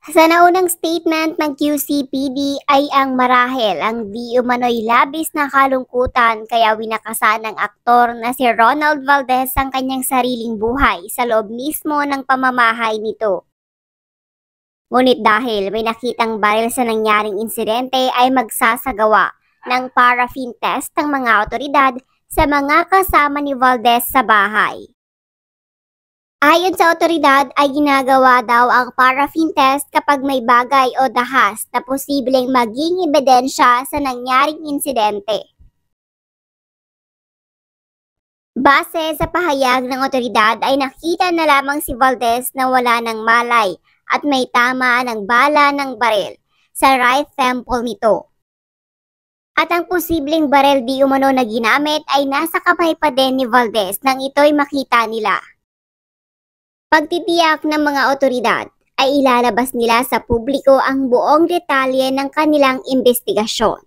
Sa naunang statement ng QCPD ay ang marahil ang di umano'y labis na kalungkutan kaya winakasan ng aktor na si Ronald Valdez ang kanyang sariling buhay sa loob mismo ng pamamahay nito. Ngunit dahil may nakitang baril sa nangyaring insidente ay magsasagawa ng paraffin test ng mga otoridad sa mga kasama ni Valdez sa bahay. Ayon sa otoridad ay ginagawa daw ang paraffin test kapag may bagay o dahas na posibleng maging ebidensya sa nangyaring insidente. Base sa pahayag ng otoridad ay nakita na lamang si Valdez na wala ng malay at may tama ng bala ng baril sa right temple nito. At ang posibleng baril di umano na ginamit ay nasa kamay pa din ni Valdez nang ito'y makita nila. Pagtitiyak ng mga otoridad ay ilalabas nila sa publiko ang buong detalye ng kanilang investigasyon.